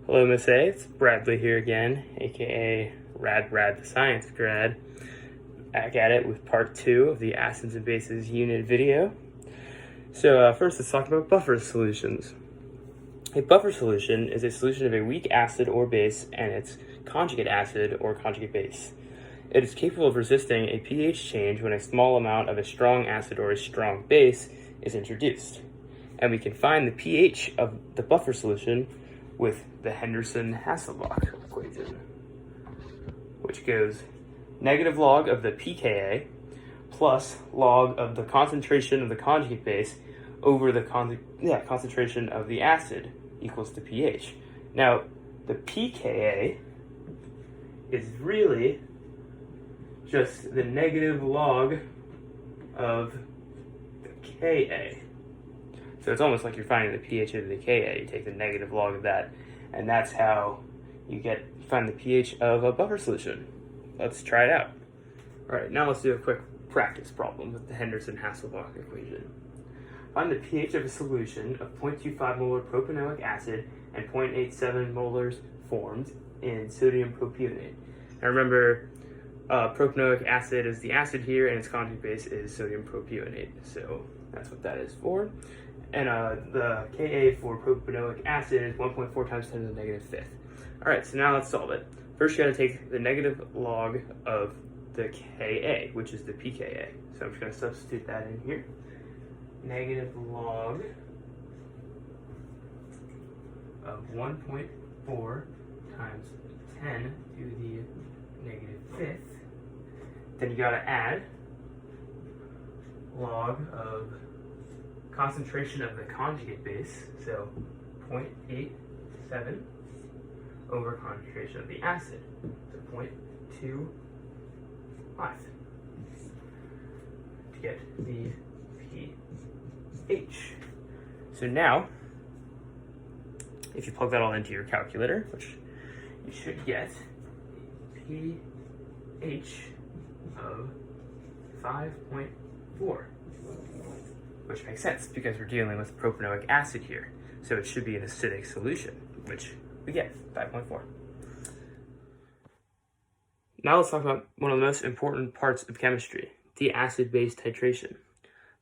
Hello, Miss A. It's Bradley here again, aka Brad the Science Grad. Back at it with part 2 of the acids and bases unit video. So first, let's talk about buffer solutions. A buffer solution is a solution of a weak acid or base and its conjugate acid or conjugate base. It is capable of resisting a pH change when a small amount of a strong acid or a strong base is introduced. And we can find the pH of the buffer solution with the Henderson-Hasselbalch equation, which goes negative log of the pKa plus log of the concentration of the conjugate base over the concentration of the acid equals the pH. Now, the pKa is really just the negative log of the Ka. So it's almost like you're finding the pH of the Ka. You take the negative log of that, and that's how you find the pH of a buffer solution. Let's try it out. All right, now let's do a quick practice problem with the Henderson-Hasselbalch equation. Find the pH of a solution of 0.25 molar propanoic acid and 0.87 molars formed in sodium propionate. Now remember, propanoic acid is the acid here, and its conjugate base is sodium propionate. So that's what that is for. And the Ka for propanoic acid is 1.4 times 10 to the negative fifth. All right, so now let's solve it. First, you got to take the negative log of the Ka, which is the pKa. So I'm just going to substitute that in here. Negative log of 1.4 times 10 to the negative fifth. Then you got to add log of concentration of the conjugate base, so 0.87 over concentration of the acid, so 0.25 to get the pH. So now, if you plug that all into your calculator, which you should get, pH of 5.4. Which makes sense because we're dealing with propanoic acid here. So it should be an acidic solution, which we get, 5.4. Now let's talk about one of the most important parts of chemistry, the acid-base titration.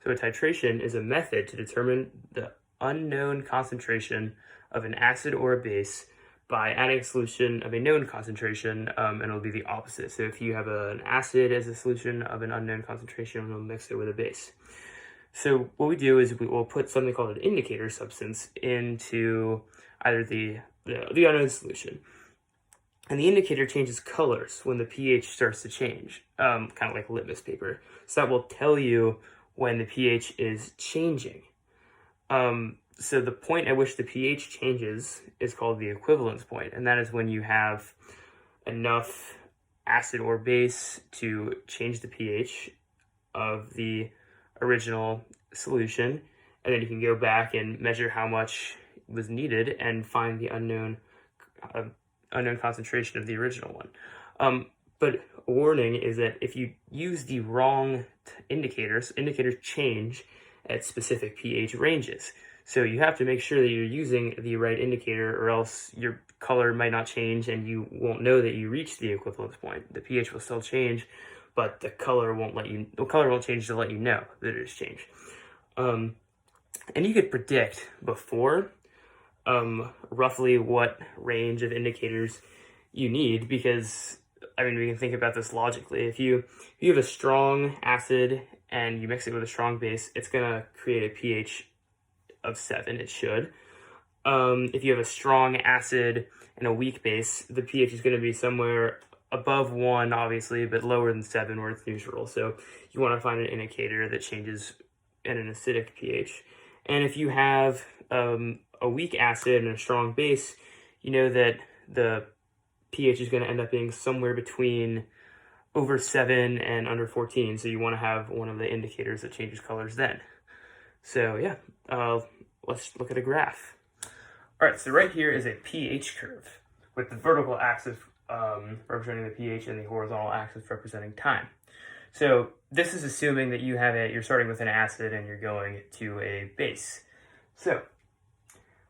So a titration is a method to determine the unknown concentration of an acid or a base by adding a solution of a known concentration, and it'll be the opposite. So if you have an acid as a solution of an unknown concentration, we'll mix it with a base. So what we do is we will put something called an indicator substance into either the unknown solution. And the indicator changes colors when the pH starts to change, kind of like litmus paper. So that will tell you when the pH is changing. So the point at which the pH changes is called the equivalence point, and that is when you have enough acid or base to change the pH of the original solution, and then you can go back and measure how much was needed and find the unknown concentration of the original one. But a warning is that if you use the wrong indicators change at specific pH ranges. So you have to make sure that you're using the right indicator, or else your color might not change and you won't know that you reached the equivalence point. The pH will still change, but the color won't change to let you know that it has changed. And you could predict before roughly what range of indicators you need, because we can think about this logically. If you have a strong acid and you mix it with a strong base, it's gonna create a pH of 7. It should. If you have a strong acid and a weak base, the pH is going to be somewhere above 1, obviously, but lower than 7 where it's neutral. So you want to find an indicator that changes in an acidic pH. And if you have a weak acid and a strong base, you know that the pH is going to end up being somewhere between over 7 and under 14. So you want to have one of the indicators that changes colors then. So yeah, let's look at a graph. All right, so right here is a pH curve with the vertical axis representing the pH and the horizontal axis representing time. So this is assuming that you're starting with an acid and you're going to a base. So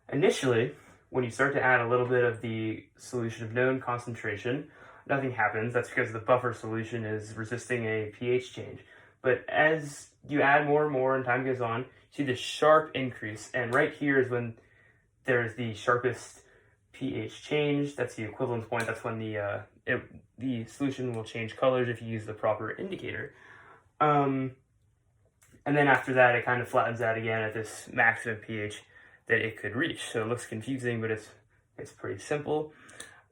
initially, when you start to add a little bit of the solution of known concentration, nothing happens. That's because the buffer solution is resisting a pH change. But as you add more and more and time goes on, you see this sharp increase. And right here is when there's the sharpest pH change. That's the equivalence point. That's when the solution will change colors if you use the proper indicator. And then after that, it kind of flattens out again at this maximum pH that it could reach. So it looks confusing, but it's pretty simple.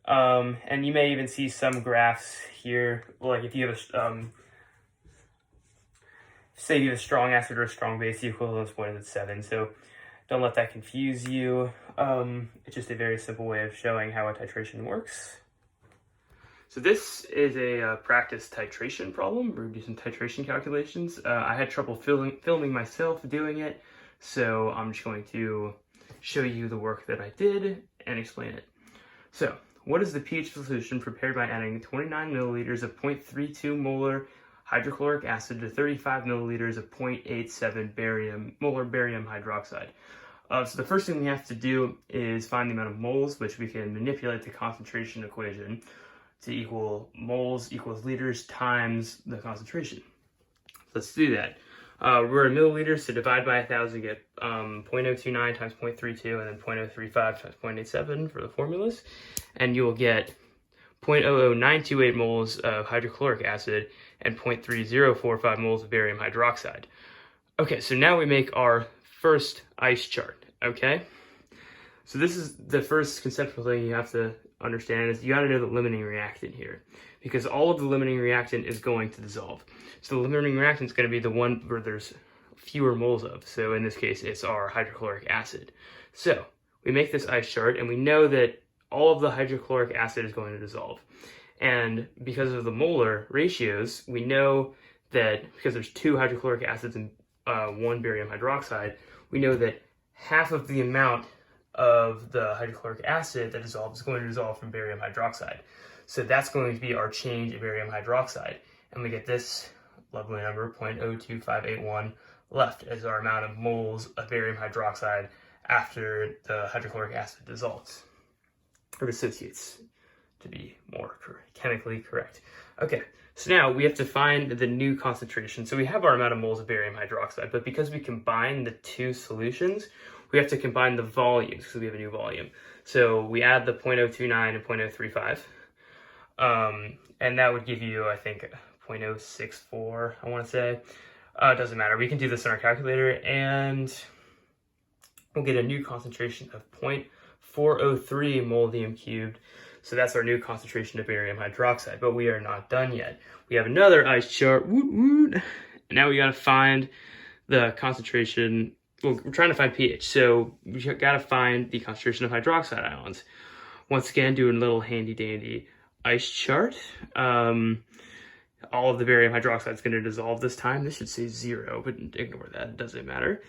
And you may even see some graphs here, like if you have a, say you have a strong acid or a strong base, the equivalence point is at 7. So don't let that confuse you. It's just a very simple way of showing how a titration works. So this is a practice titration problem. We're going to do some titration calculations. I had trouble filming myself doing it, so I'm just going to show you the work that I did and explain it. So, what is the pH solution prepared by adding 29 milliliters of 0.32 molar hydrochloric acid to 35 milliliters of 0.87 molar barium hydroxide? So the first thing we have to do is find the amount of moles, which we can manipulate the concentration equation to equal moles equals liters times the concentration. Let's do that. We're in milliliters, so divide by 1,000, get 0.029 times 0.32, and then 0.035 times 0.87 for the formulas. And you will get 0.00928 moles of hydrochloric acid and 0.3045 moles of barium hydroxide. Okay, so now we make our first ice chart, okay? So this is the first conceptual thing you have to understand is you got to know the limiting reactant here, because all of the limiting reactant is going to dissolve. So the limiting reactant is going to be the one where there's fewer moles of. So in this case, it's our hydrochloric acid. So we make this ice chart, and we know that all of the hydrochloric acid is going to dissolve. And because of the molar ratios, we know that because there's 2 hydrochloric acids and 1 barium hydroxide, we know that half of the amount of the hydrochloric acid that dissolves is going to dissolve from barium hydroxide. So that's going to be our change in barium hydroxide. And we get this lovely number, 0.02581, left as our amount of moles of barium hydroxide after the hydrochloric acid dissolves, or dissociates, to be more chemically correct. Okay, so now we have to find the new concentration. So we have our amount of moles of barium hydroxide, but because we combine the 2 solutions, we have to combine the volumes because we have a new volume. So we add the 0.029 and 0.035, and that would give you, I think, 0.064, I want to say. It doesn't matter. We can do this in our calculator, and we'll get a new concentration of 0.403 molybdenum cubed. So that's our new concentration of barium hydroxide, but we are not done yet. We have another ice chart, and now we got to find the concentration. Well, we're trying to find pH, so we got to find the concentration of hydroxide ions. Once again, doing a little handy-dandy ice chart. All of the barium hydroxide is going to dissolve this time. This should say 0, but ignore that. It doesn't matter.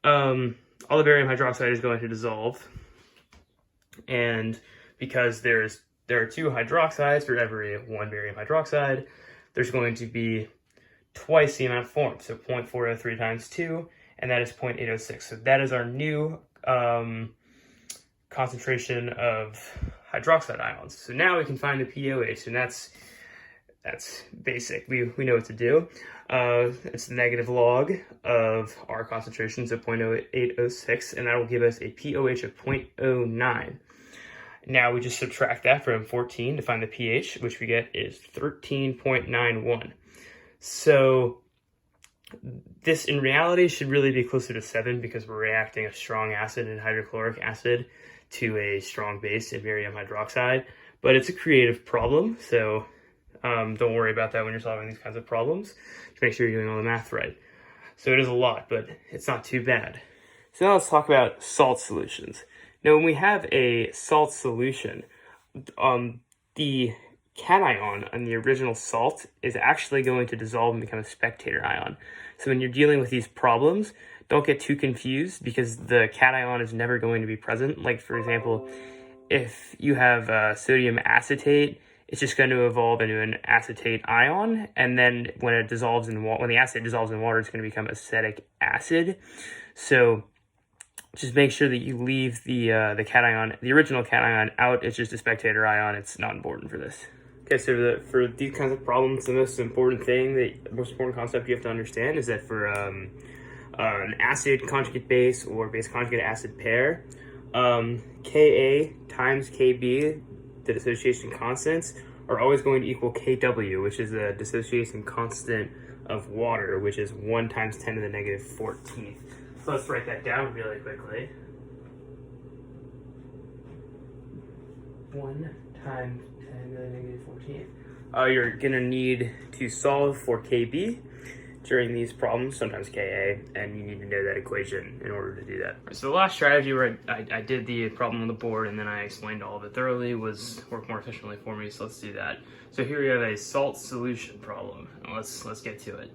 All the barium hydroxide is going to dissolve, and because there are 2 hydroxides for every 1 barium hydroxide, there's going to be twice the amount formed, so 0.403 times 2, and that is 0.806. So that is our new concentration of hydroxide ions. So now we can find the POH, and that's basic. We know what to do. It's the negative log of our concentration, so 0.0806, and that will give us a POH of 0.09. Now we just subtract that from 14 to find the pH, which we get is 13.91. So this in reality should really be closer to 7 because we're reacting a strong acid and hydrochloric acid to a strong base in barium hydroxide. But it's a creative problem, so don't worry about that when you're solving these kinds of problems. Just make sure you're doing all the math right. So it is a lot, but it's not too bad. So now let's talk about salt solutions. Now, when we have a salt solution, the cation on the original salt is actually going to dissolve and become a spectator ion. So when you're dealing with these problems, don't get too confused because the cation is never going to be present. Like, for example, if you have sodium acetate, it's just going to evolve into an acetate ion, and then when it dissolves in when the acid dissolves in water, it's going to become acetic acid. So just make sure that you leave the cation, the original cation out. It's just a spectator ion. It's not important for this. Okay, so for these kinds of problems, the most important concept you have to understand is that for an acid conjugate base or base conjugate acid pair, Ka times Kb, the dissociation constants, are always going to equal Kw, which is the dissociation constant of water, which is 1 times 10 to the negative 14th. So let's write that down really quickly. 1 times 10 to the negative 14th. You're going to need to solve for Kb during these problems, sometimes Ka, and you need to know that equation in order to do that. So the last strategy where I did the problem on the board and then I explained all of it thoroughly was work more efficiently for me, so let's do that. So here we have a salt solution problem. Let's get to it.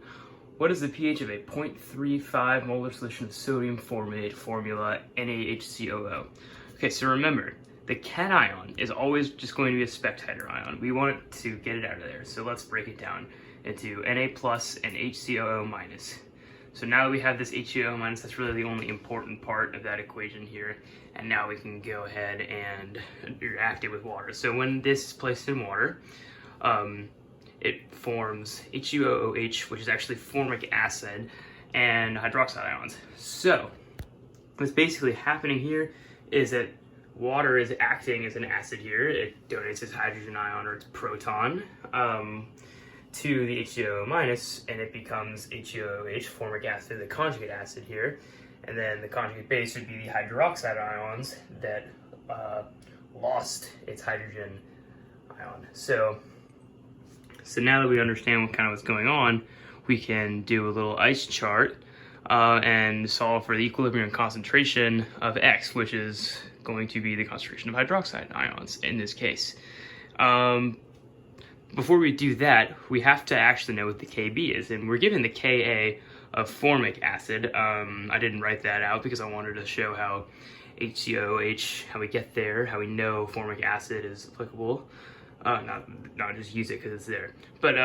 What is the pH of a 0.35 molar solution of sodium formate formula NaHCOO? Okay, so remember, the cation is always just going to be a spectator ion. We want to get it out of there, so let's break it down into Na plus and HCOO minus. So now that we have this HCOO minus, that's really the only important part of that equation here. And now we can go ahead and react it with water. So when this is placed in water, it forms HUOOH, which is actually formic acid, and hydroxide ions. So what's basically happening here is that water is acting as an acid here. It donates its hydrogen ion or its proton to the HCOO minus, and it becomes HUOH, formic acid, the conjugate acid here. And then the conjugate base would be the hydroxide ions that lost its hydrogen ion. So now that we understand what's going on, we can do a little ice chart and solve for the equilibrium concentration of X, which is going to be the concentration of hydroxide ions in this case. Before we do that, we have to actually know what the Kb is, and we're given the Ka of formic acid. I didn't write that out because I wanted to show how HCOH, how we get there, how we know formic acid is applicable. Not just use it because it's there. But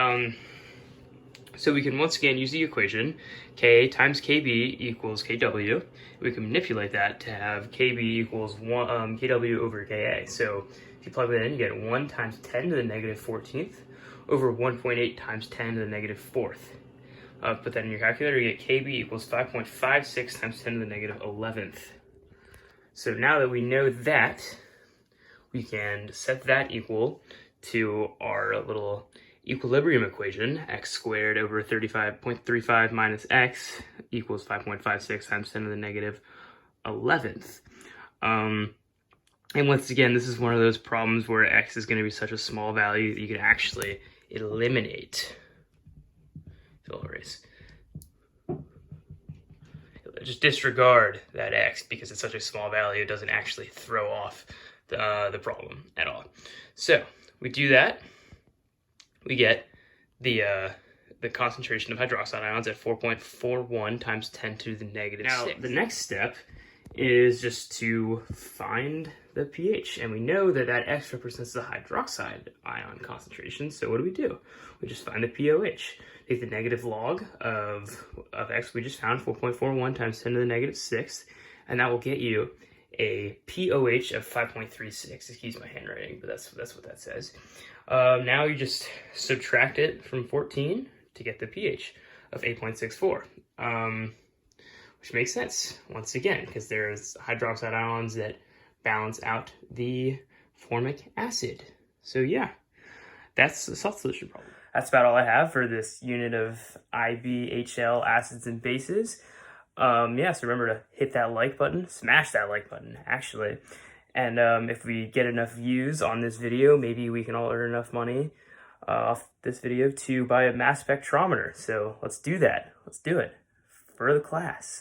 so we can once again use the equation K times Kb equals Kw. We can manipulate that to have Kb equals Kw over Ka. So if you plug that in, you get 1 times 10 to the negative 14th over 1.8 times 10 to the negative 4th. Put that in your calculator, you get Kb equals 5.56 times 10 to the negative 11th. So now that we know that, we can set that equal to our little equilibrium equation, x squared over 35.35 minus x equals 5.56 times 10 to the negative 11th. And once again, this is one of those problems where x is going to be such a small value that you can actually eliminate. So erase. Just disregard that x because it's such a small value, it doesn't actually throw off the problem at all. So we do that, we get the concentration of hydroxide ions at 4.41 times 10 to the negative 6. Now, the next step is just to find the pH, and we know that that X represents the hydroxide ion concentration, so what do? We just find the pOH. Take the negative log of X we just found, 4.41 times 10 to the negative 6, and that will get you a pOH of 5.36. Excuse my handwriting, but that's what that says. Now you just subtract it from 14 to get the pH of 8.64, which makes sense, once again, because there's hydroxide ions that balance out the formic acid. So yeah, that's the salt solution problem. That's about all I have for this unit of IBHL acids and bases. Yeah, so remember to hit that like button, smash that like button, actually. And if we get enough views on this video, maybe we can all earn enough money off this video to buy a mass spectrometer. So let's do that. Let's do it for the class.